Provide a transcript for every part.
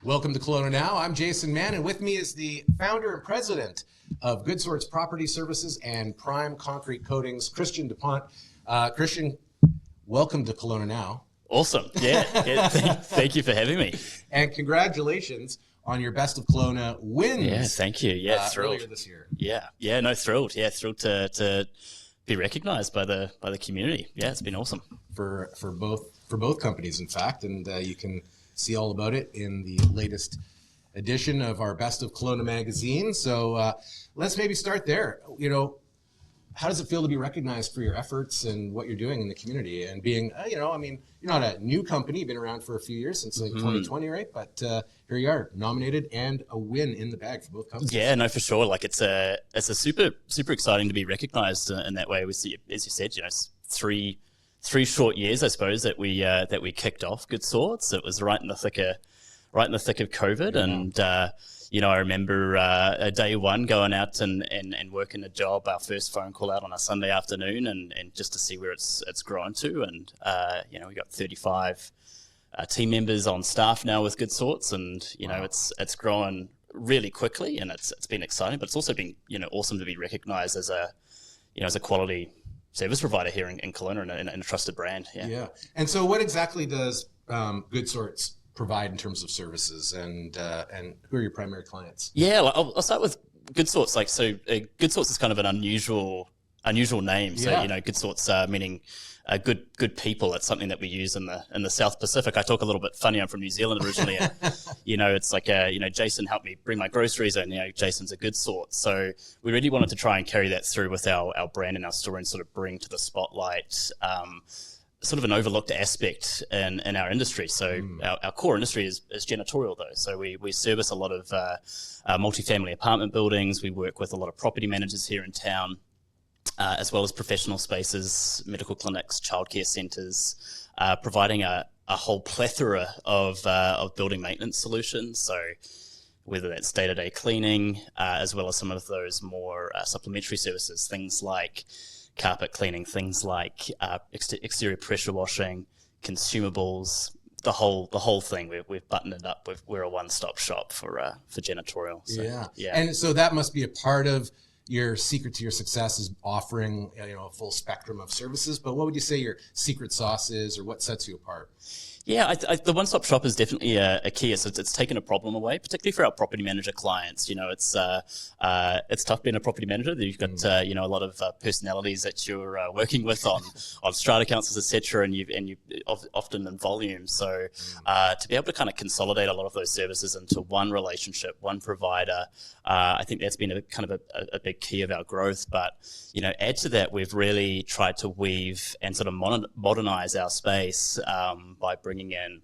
Welcome to KelownaNow. I'm Jason Mann, and with me is the founder and president of GoodSorts Property Services and Prime Concrete Coatings, Kristian de Pont. Kristian, welcome to KelownaNow. Awesome. Yeah. Thank you for having me. And congratulations on your Best of Kelowna wins. Yeah, thank you. Yeah, thrilled. Earlier this year. Thrilled. Yeah, thrilled to be recognized by the community. Yeah, it's been awesome. For both companies, in fact, and you can see all about it in the latest edition of our Best of Kelowna magazine. So let's maybe start there. You know, how does it feel to be recognized for your efforts and what you're doing in the community? And being, you're not a new company. You've been around for a few years, since like 2020, right? But here you are, nominated and a win in the bag for both companies. Yeah, no, for sure. Like it's a super exciting to be recognized in that way. We see, as you said, three short years, I suppose, that we kicked off GoodSorts. It was right in the thick of COVID, and I remember day one going out and working a job, our first phone call out on a Sunday afternoon, and just to see where it's grown to, and we got 35 team members on staff now with GoodSorts, and wow. It's grown really quickly, and it's been exciting, but it's also been awesome to be recognised as a quality service provider here in Kelowna and a trusted brand. Yeah. And so what exactly does GoodSorts provide in terms of services, and who are your primary clients? Yeah, I'll start with GoodSorts. GoodSorts is kind of an unusual name. So, GoodSorts meaning good people. It's something that we use in the South Pacific. I talk a little bit funny. I'm from New Zealand originally, and it's like Jason helped me bring my groceries, and Jason's a GoodSorts. So we really wanted to try and carry that through with our brand and our story, and sort of bring to the spotlight sort of an overlooked aspect in our industry. So our core industry is janitorial, though. So we service a lot of multifamily apartment buildings. We work with a lot of property managers here in town, as well as professional spaces, medical clinics, childcare centres, providing a whole plethora of building maintenance solutions. So whether that's day-to-day cleaning, as well as some of those more supplementary services, things like carpet cleaning, things like exterior pressure washing, consumables, the whole thing. We've buttoned it up. We're a one-stop shop for janitorial. So, yeah. And so that must be a part of your secret to your success, is offering a full spectrum of services. But what would you say your secret sauce is, or what sets you apart? Yeah, the one-stop shop is definitely a key. So it's taken a problem away, particularly for our property manager clients. It's tough being a property manager. You've got a lot of personalities that you're working with on strata councils, etc., and you often in volume. So to be able to kind of consolidate a lot of those services into one relationship, one provider, I think that's been a big key of our growth. But add to that, we've really tried to weave and sort of modernize our space by bringing in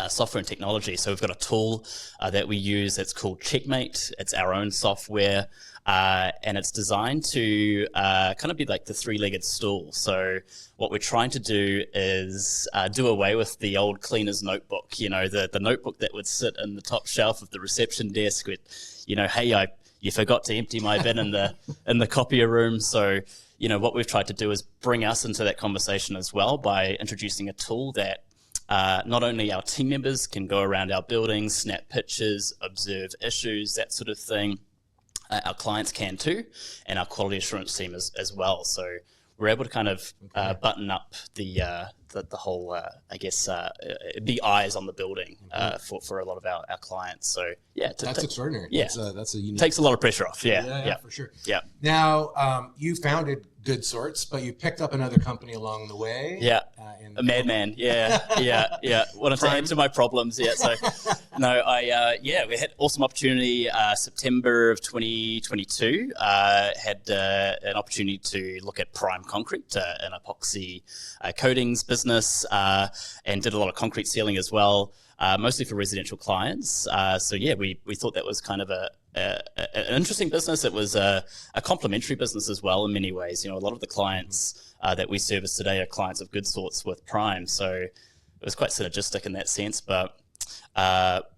software and technology. So we've got a tool that we use that's called Checkmate. It's our own software, and it's designed to kind of be like the three-legged stool. So what we're trying to do is do away with the old cleaner's notebook, the notebook that would sit in the top shelf of the reception desk with, hey, you forgot to empty my bin in the copier room. So what we've tried to do is bring us into that conversation as well by introducing a tool that not only our team members can go around our buildings, snap pictures, observe issues, that sort of thing. Our clients can too, and our quality assurance team as well. So we're able to kind of button up the whole, the eyes on the building for a lot of our clients. So yeah, that's extraordinary. Yeah, that's a unique. Takes a lot of pressure off. Yeah, for sure. Yeah. Now you founded GoodSorts, but you picked up another company along the way. Yeah, a madman. Yeah. Wanted to add to my problems. Yeah, so no, we had awesome opportunity. September of 2022, had an opportunity to look at Prime Concrete, an epoxy coatings business, and did a lot of concrete sealing as well, mostly for residential clients. We thought that was kind of an interesting business. It was a complementary business as well in many ways. A lot of the clients that we service today are clients of GoodSorts with Prime, so it was quite synergistic in that sense. But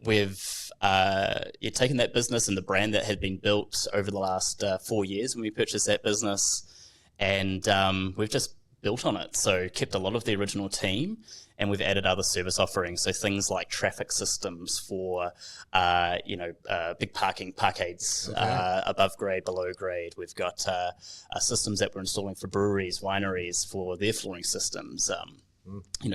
we've taken that business and the brand that had been built over the last 4 years when we purchased that business, and we've just built on it. So kept a lot of the original team and we've added other service offerings. So things like traffic systems for, big parkades, above grade, below grade. We've got systems that we're installing for breweries, wineries, for their flooring systems.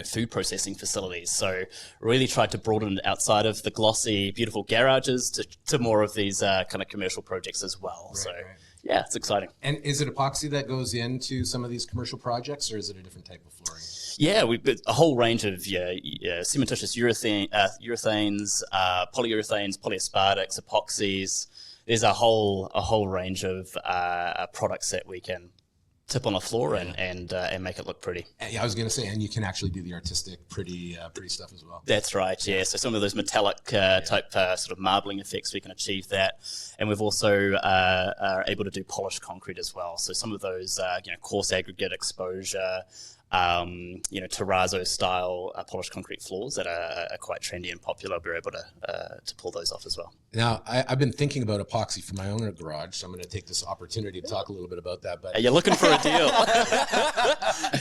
Food processing facilities. So really tried to broaden it outside of the glossy, beautiful garages to more of these kind of commercial projects as well. Right. Yeah, it's exciting. And is it epoxy that goes into some of these commercial projects, or is it a different type of flooring? Yeah, we've got a whole range of cementitious urethanes, polyurethanes, polyaspartics, epoxies. There's a whole range of products that we can tip on a floor and make it look pretty. Yeah, I was going to say, and you can actually do the artistic, pretty stuff as well. That's right. Yeah. So some of those metallic type sort of marbling effects, we can achieve that, and we've also are able to do polished concrete as well. So some of those coarse aggregate exposure, terrazzo style polished concrete floors that are quite trendy and popular. We're able to pull those off as well. Now, I've been thinking about epoxy for my own garage, so I'm going to take this opportunity to talk a little bit about that. But you're looking for a deal.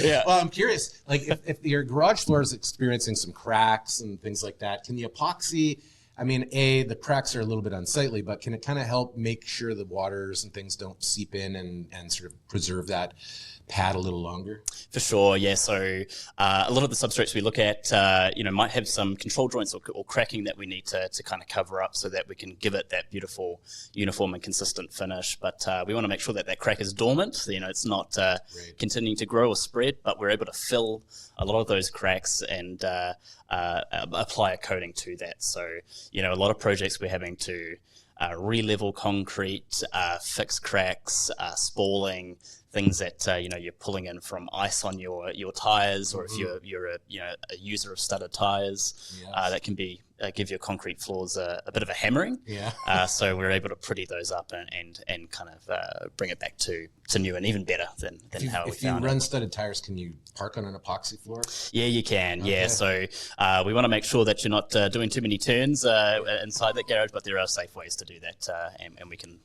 Yeah. Well, I'm curious, like if your garage floor is experiencing some cracks and things like that, can the epoxy, I mean, the cracks are a little bit unsightly, but can it kind of help make sure the waters and things don't seep in and sort of preserve that pad a little longer? For sure, yeah. So a lot of the substrates we look at, might have some control joints or cracking that we need to kind of cover up so that we can give it that beautiful, uniform and consistent finish. But we want to make sure that crack is dormant. It's not continuing to grow or spread, but we're able to fill a lot of those cracks and apply a coating to that. So, a lot of projects we're having to re-level concrete, fix cracks, spalling, things that you're pulling in from ice on your tires, or if you're a user of studded tires, that can be give your concrete floors a bit of a hammering. Yeah. So we're able to pretty those up and kind of bring it back to new and even better than how we found it. If you run studded tires, can you park on an epoxy floor? Yeah, you can. Okay. Yeah. So we want to make sure that you're not doing too many turns inside that garage, but there are safe ways to do that, and we can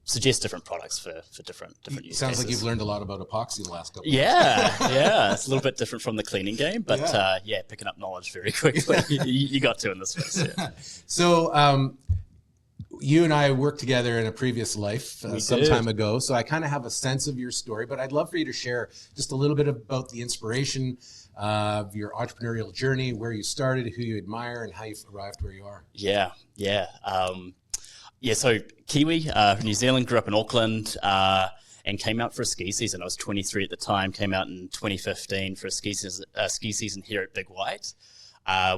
suggest different products for different use Sounds cases. Like you've learned a lot about epoxy in the last couple of years. Yeah. It's a little bit different from the cleaning game, but picking up knowledge very quickly. You got to in this space. Yeah. So you and I worked together in a previous life some time ago, so I kind of have a sense of your story, but I'd love for you to share just a little bit about the inspiration of your entrepreneurial journey, where you started, who you admire, and how you arrived where you are. Yeah. So Kiwi from New Zealand, grew up in Auckland, and came out for a ski season. I was 23 at the time, came out in 2015 for a ski season here at Big White.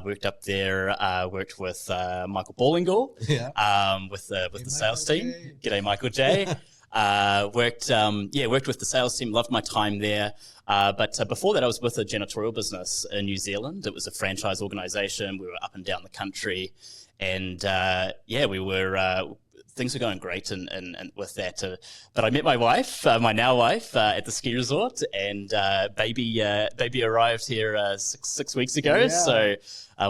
Worked up there, worked with Michael Ballingall, with the sales team. G'day, Michael J. Worked with the sales team, loved my time there. But before that, I was with a janitorial business in New Zealand. It was a franchise organization. We were up and down the country. And we were things were going great and with that. But I met my wife, my now wife, at the ski resort, and baby arrived here six weeks ago. Yeah. So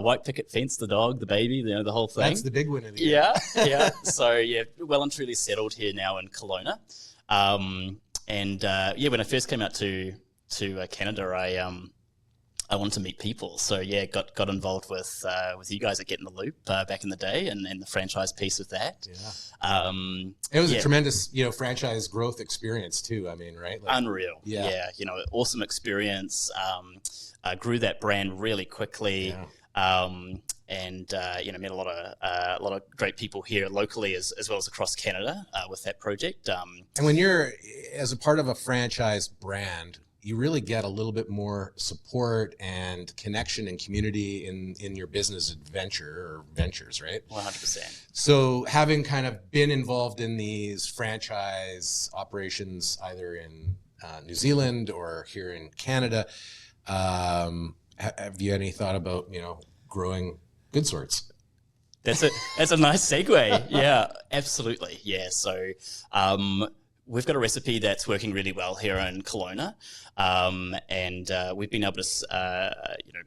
white picket fence, the dog, the baby, the whole thing. That's the big one of the year. Yeah. So well and truly settled here now in Kelowna. When I first came out to Canada, I wanted to meet people, so got involved with you guys at Get in the Loop back in the day, and the franchise piece of that. Yeah, it was a tremendous franchise growth experience too. I mean, right? Unreal. Yeah. Awesome experience. Grew that brand really quickly. Yeah. Met a lot of great people here locally as well as across Canada with that project. And when you're as a part of a franchise brand, you really get a little bit more support and connection and community in your business adventure or ventures, right? 100%. So having kind of been involved in these franchise operations, either in New Zealand or here in Canada, have you had any thought about, growing GoodSorts? That's a nice segue. Yeah, absolutely. Yeah. So, we've got a recipe that's working really well here in Kelowna, and we've been able to,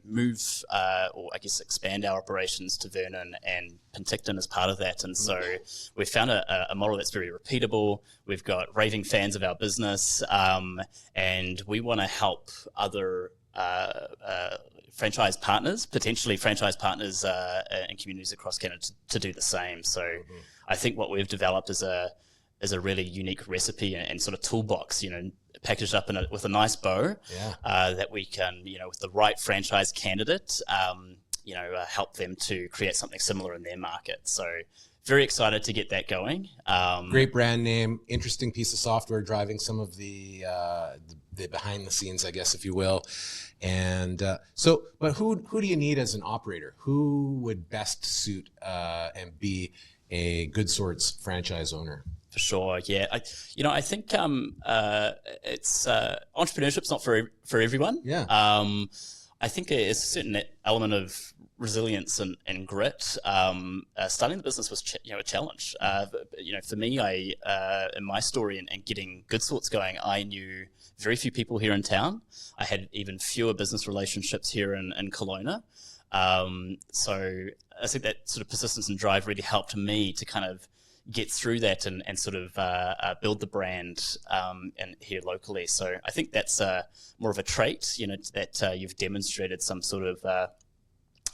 move or I guess expand our operations to Vernon and Penticton as part of that. And so we've found a model that's very repeatable. We've got raving fans of our business, and we want to help other franchise partners, potentially franchise partners in communities across Canada to do the same. So I think what we've developed is a really unique recipe and sort of toolbox, packaged up with a nice bow, that we can, with the right franchise candidate, help them to create something similar in their market. So very excited to get that going. Great brand name, interesting piece of software driving some of the behind the scenes, I guess, if you will. And but who do you need as an operator? Who would best suit and be a GoodSorts franchise owner? For sure, yeah. I think it's entrepreneurship's not for everyone. Yeah. I think it's a certain element of resilience and grit. Starting the business was a challenge. For me, in my story and getting GoodSorts going, I knew very few people here in town. I had even fewer business relationships here in Kelowna. So I think that sort of persistence and drive really helped me to kind of get through that and sort of build the brand and here locally. So I think that's more of a trait, that you've demonstrated some sort of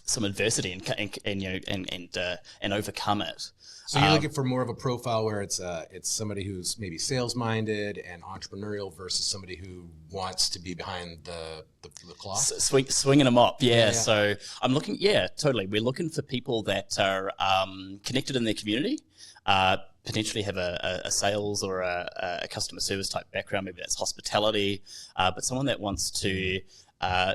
some adversity and overcome it. So you're looking for more of a profile where it's somebody who's maybe sales minded and entrepreneurial versus somebody who wants to be behind the cloth. Swinging them up, yeah. So I'm looking, totally. We're looking for people that are connected in their community. Potentially have a sales or a customer service type background, maybe that's hospitality, but someone that wants to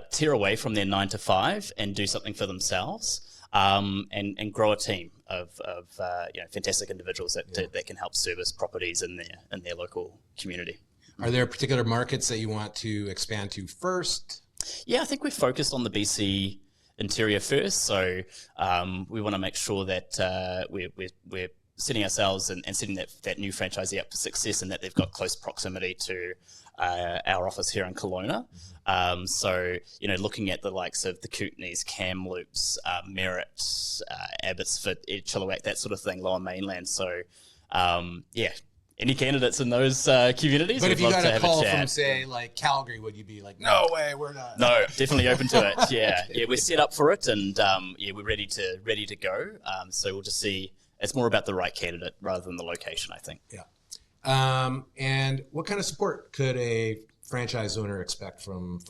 tear away from their 9 to 5 and do something for themselves, and grow a team of fantastic individuals that can help service properties in their local community. Are there particular markets that you want to expand to first? Yeah, I think we're focused on the BC interior first, so we want to make sure that we're setting ourselves and setting that new franchisee up for success, and that they've got close proximity to our office here in Kelowna. So, looking at the likes of the Kootenays, Kamloops, Merritt, Abbotsford, Chilliwack, that sort of thing, Lower Mainland. So, any candidates in those communities? But if you got a call from, say, like Calgary, would you be like, no way, we're not? No, definitely open to it. Yeah, we're set up for it, and we're ready to go. So we'll just see. It's more about the right candidate rather than the location, I think. Yeah. And what kind of support could a franchise owner expect from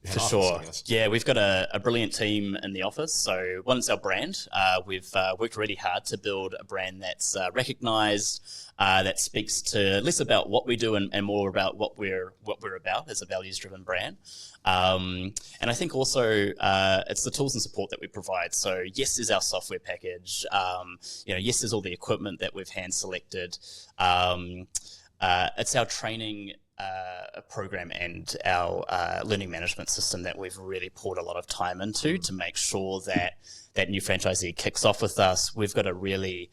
For sure. Yeah, we've got a brilliant team in the office. So one is our brand. We've worked really hard to build a brand that's recognized, that speaks to less about what we do and more about what we're about as a values-driven brand. And I think also it's the tools and support that we provide. So yes, there's our software package. Yes, there's all the equipment that we've hand-selected. It's our training program and our learning management system that we've really poured a lot of time into to make sure that new franchisee kicks off with us. We've got a really,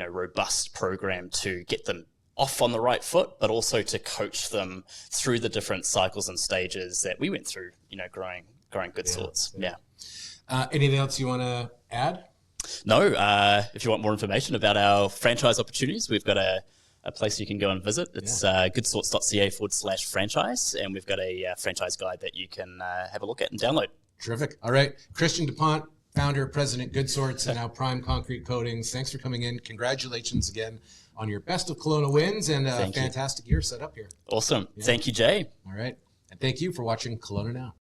robust program to get them off on the right foot, but also to coach them through the different cycles and stages that we went through, growing GoodSorts. Yeah. Anything else you want to add? No. If you want more information about our franchise opportunities, we've got a place you can go and visit. It's goodsorts.ca/franchise, and we've got a franchise guide that you can have a look at and download. Terrific. All right. Kristian de Pont, founder, president, GoodSorts, and now Prime Concrete Coatings. Thanks for coming in. Congratulations again on your Best of Kelowna wins and a fantastic year set up here. Awesome. Yeah. Thank you, Jay. All right. And thank you for watching Kelowna Now.